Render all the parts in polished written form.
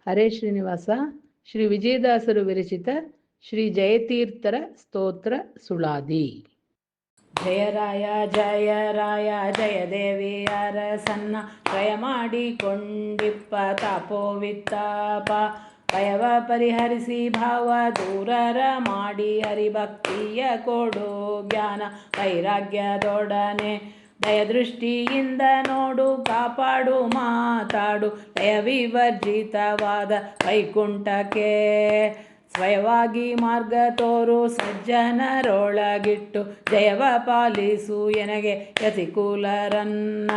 ಹರೇ ಶ್ರೀನಿವಾಸ. ಶ್ರೀ ವಿಜಯದಾಸರು ವಿರಚಿತ ಶ್ರೀ ಜಯತೀರ್ಥರ ಸ್ತೋತ್ರ ಸುಳಾದಿ. ಜಯರಾಯ ಜಯ ರಾಯ ಜಯ ದೇವಿ ಅರಸನ್ನ ಜಯ ಮಾಡಿಕೊಂಡಿಪ್ಪ ತಾಪೋವಿತ್ತಾಪ ಭಯವ ಪರಿಹರಿಸಿ ಭಾವ ದೂರರ ಮಾಡಿ ಹರಿಭಕ್ತಿಯ ಕೊಡು ಜ್ಞಾನ ವೈರಾಗ್ಯದೊಡನೆ ದಯದೃಷ್ಟಿಯಿಂದ ನೋಡು ಕಾಪಾಡು ಮಾತಾಡು ಲಯ ವಿವರ್ಜಿತವಾದ ವೈಕುಂಠಕ್ಕೆ ಸ್ವಯವಾಗಿ ಮಾರ್ಗ ತೋರು ಸಜ್ಜನರೊಳಗಿಟ್ಟು ಜಯವ ಪಾಲಿಸು ಎನಗೆ ಯತಿಕುಲರನ್ನ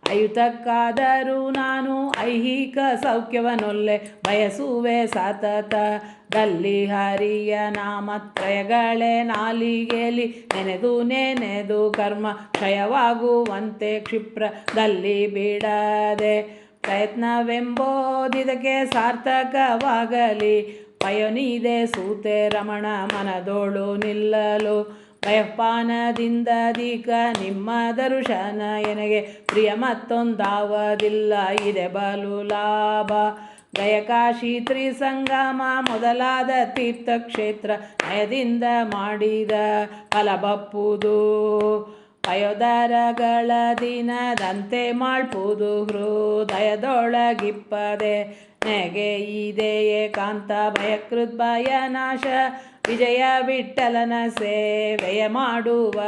ಅಯುತಕ್ಕಾದರೂ ನಾನು ಐಹಿಕ ಸೌಖ್ಯವನೊಲ್ಲೆ ಬಯಸುವೆ ಸತತ ದಲ್ಲಿ ಹರಿಯ ನಾಮತ್ರಯಗಳೇ ನಾಲಿಗೆಯಲ್ಲಿ ನೆನೆದು ಕರ್ಮ ಕ್ಷಯವಾಗುವಂತೆ ಕ್ಷಿಪ್ರದಲ್ಲಿ ಬಿಡದೆ ಪ್ರಯತ್ನವೆಂಬೋದಿದಕ್ಕೆ ಸಾರ್ಥಕವಾಗಲಿ ಪಯನಿದೆ ಸೂತೆ ರಮಣ ಮನದೋಳು ನಿಲ್ಲಲು ಭಯಪಾನದಿಂದಧಿಕ ನಿಮ್ಮ ದರ್ಶನ ಎನಗೆ ಪ್ರಿಯ ಮತ್ತೊಂದಾವದಿಲ್ಲ ಇದೆ ಬಲು ಲಾಭ ಗಯಕಾಶಿ ತ್ರಿಸಂಗಮ ಮೊದಲಾದ ತೀರ್ಥಕ್ಷೇತ್ರ ನಯದಿಂದ ಮಾಡಿದ ಫಲಬಪ್ಪುದು ಪಯೋದರಗಳ ದಿನದಂತೆ ಮಾಡ್ಪುದು ಹೃದಯದೊಳಗಿಪ್ಪದೆ ನೆಗೆ ಇದೆ ಏಕಾಂತ ಭಯಕೃತ್ ಭಯನಾಶ ವಿಜಯ ವಿಠಲನ ಸೇವೆಯ ಮಾಡುವ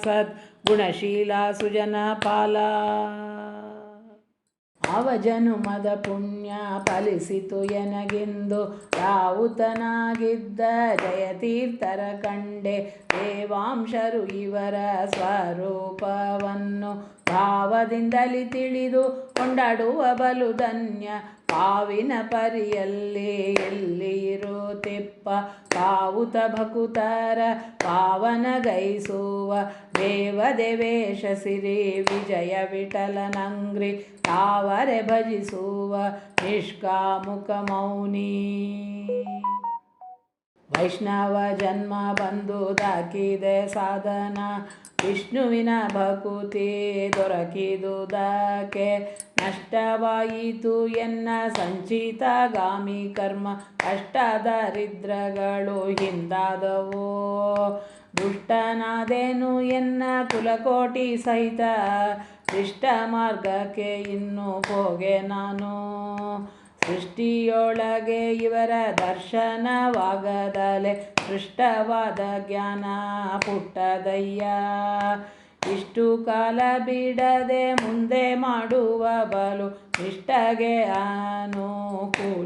ಸದ್ಗುಣಶೀಲ ಸುಜನ ಪಾಲ ಅವ ಜನುಮದ ಪುಣ್ಯ ಫಲಿಸಿತು ಎನಗೆಂದು ರಾವುತನಾಗಿದ್ದ ಜಯತೀರ್ಥರ ಕಂಡೆ ದೇವಾಂಶರು ಇವರ ಸ್ವರೂಪವನ್ನು ಭಾವದಿಂದಲಿ ತಿಳಿದು ಕೊಂಡಾಡುವ ಬಲು ಧನ್ಯ ಪಾವಿನ ಪರಿಯಲ್ಲಿ ಎಲ್ಲಿ ಇರುತ್ತಿಪ್ಪ ಪಾವುತ ಭಕುತರ ಪಾವನಗೈಸುವ ದೇವದೇವೇಶ ಸಿರಿ ವಿಜಯ ವಿಠಲನಂಗ್ರಿ ತಾವರೆ ಭಜಿಸುವ ನಿಷ್ಕಾಮುಕ ಮೌನಿ ವೈಷ್ಣವ ಜನ್ಮ ಬಂದುದಾಕಿದೆ ಸಾಧನ ವಿಷ್ಣುವಿನ ಭಕುತಿ ದೊರಕಿದುದಕ್ಕೆ ನಷ್ಟವಾಯಿತು ಎನ್ನ ಸಂಚಿತಗಾಮಿ ಕರ್ಮ ಕಷ್ಟ ದರಿದ್ರಗಳು ಹಿಂದಾದವೋ ದುಷ್ಟನಾದೇನು ಎನ್ನ ಕುಲಕೋಟಿ ಸಹಿತ ಇಷ್ಟ ಮಾರ್ಗಕ್ಕೆ ಇನ್ನು ಹೋಗೆ ನಾನು ಸೃಷ್ಟಿಯೊಳಗೆ ಇವರ ದರ್ಶನವಾಗದಲೆ ಸೃಷ್ಟವಾದ ಜ್ಞಾನ ಪುಟ್ಟದಯ್ಯ ಇಷ್ಟು ಕಾಲ ಬಿಡದೆ ಮುಂದೆ ಮಾಡುವ ಬಲು ಇಷ್ಟಗೆ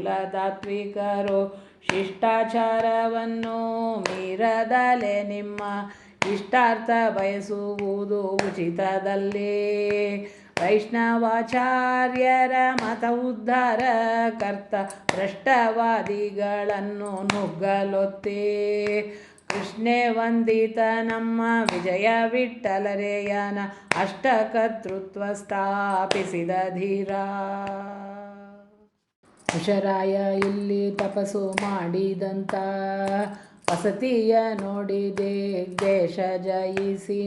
ಅನುಕೂಲದಾತ್ವಿಕರು ಶಿಷ್ಟಾಚಾರವನ್ನು ಮೀರದಲೆ ನಿಮ್ಮ ಇಷ್ಟಾರ್ಥ ಬಯಸುವುದು ಉಚಿತದಲ್ಲಿ ವೈಷ್ಣವಾಚಾರ್ಯರ ಮತ ಉದ್ಧಾರ ಕರ್ತ ಭ್ರಷ್ಟವಾದಿಗಳನ್ನು ನುಗ್ಗಲೊತ್ತಿ ಕೃಷ್ಣೇ ವಂದಿತ ನಮ್ಮ ವಿಜಯ ವಿಠಲರೇಯನ ಅಷ್ಟಕರ್ತೃತ್ವ ಸ್ಥಾಪಿಸಿದ ಧೀರ ಹುಷರಾಯ ಇಲ್ಲಿ ತಪಸ್ಸು ಮಾಡಿದಂತ ವಸತಿಯ ನೋಡಿದೆ ದೇಶ ಜಯಿಸಿ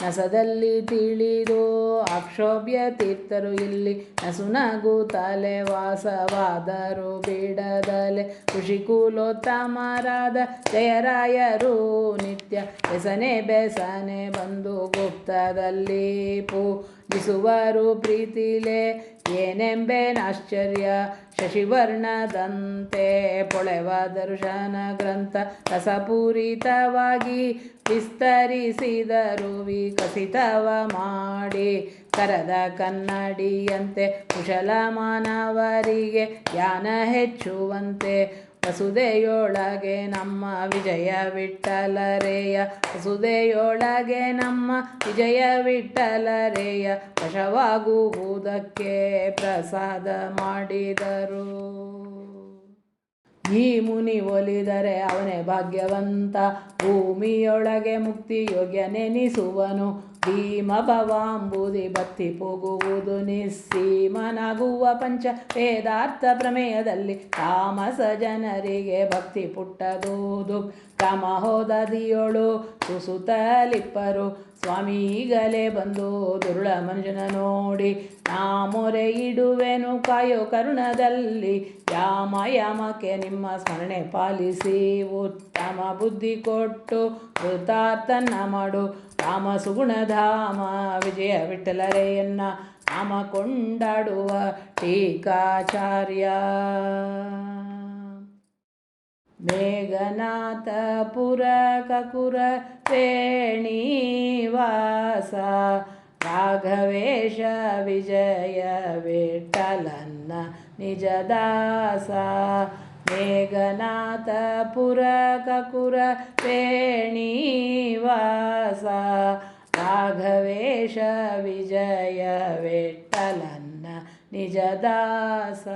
ನಸದಲ್ಲಿ ತಿಳಿದು ಅಕ್ಷೋಭ್ಯ ತೀರ್ಥರು ಇಲ್ಲಿ ನಸುನಗು ತಲೆ ವಾಸವಾದರು ಬಿಡದಲೆ ಋಷಿಕುಲೋತ್ತಮರಾದ ಜಯರಾಯರು ನಿತ್ಯ ಬೆಸನೆ ಬೆಸನೆ ಬಂದು ಗುಪ್ತದಲ್ಲಿ ಪೂಜಿಸುವರು ಪ್ರೀತಿಲೆ ಏನೆಂಬೇನಾಶ್ಚರ್ಯ ಶಶಿವರ್ಣದಂತೆ ಪೊಳೆವ ದರ್ಶನ ಗ್ರಂಥ ರಸಪೂರಿತವಾಗಿ ವಿಸ್ತರಿಸಿದರು ವಿಕಸಿತವ ಮಾಡಿ ಕರದ ಕನ್ನಡಿಯಂತೆ ಕುಶಲ ಮಾನವರಿಗೆ ಜ್ಞಾನ ಹೆಚ್ಚುವಂತೆ ವಸುದೆಯೊಳಗೆ ನಮ್ಮ ವಿಜಯ ವಿಠಲರೇಯ ವಸುದೆಯೊಳಗೆ ನಮ್ಮ ವಿಜಯ ವಿಠಲರೇಯ ವಶವಾಗುವುದಕ್ಕೆ ಪ್ರಸಾದ ಮಾಡಿದರು. ಈ ಮುನಿ ಒಲಿದರೆ ಅವನೇ ಭಾಗ್ಯವಂತ ಭೂಮಿಯೊಳಗೆ ಮುಕ್ತಿ ಯೋಗ್ಯನೆನಿಸುವನು ಭೀಮ ಭವಾಂಬುದಿ ಬತ್ತಿ ಹೋಗುವುದು ನಿಸ್ಸೀಮನಾಗುವ ಪಂಚ ವೇದಾರ್ಥ ಪ್ರಮೇಯದಲ್ಲಿ ತಾಮಸ ಜನರಿಗೆ ಭಕ್ತಿ ಪುಟ್ಟದುದು ಕ್ರಮ ಹೋದದಿಯೊಳು ಸುಸುತ್ತಲಿಪ್ಪರು ಸ್ವಾಮಿ ಈಗಲೇ ಬಂದು ದುರುಳ ಮನುಜನ ನೋಡಿ ನಾ ಮೊರೆ ಇಡುವೆನು ಕಾಯೋ ಕರುಣದಲ್ಲಿ. ಯಾಮಕ್ಕೆ ನಿಮ್ಮ ಸ್ಮರಣೆ ಪಾಲಿಸಿ ಉತ್ತಮ ಬುದ್ಧಿ ಕೊಟ್ಟು ಕೃತಾರ್ಥನ ಮಾಡು. ರಾಮ ಸುಗುಣಧಾಮ ವಿಜಯ ವಿಠಲರೆಯನ್ನ ನಾಮ ಕೊಂಡಾಡುವ ಟೀಕಾಚಾರ್ಯ. ಮೇಘನಾಥ ಪುರ ಕಕುರ ವೇಣಿವಾಸ ರಾಘವೇಶ ವಿಜಯ ವಿಠಲನ್ನ ನಿಜದಾಸ. ಮೇಘನಾಥ ಪುರ ಕಕುರ ವೇಣಿವಾಸ ರಾಘವೇಶ ವಿಜಯ ವಿಠಲನ್ನ ನಿಜದಾಸ.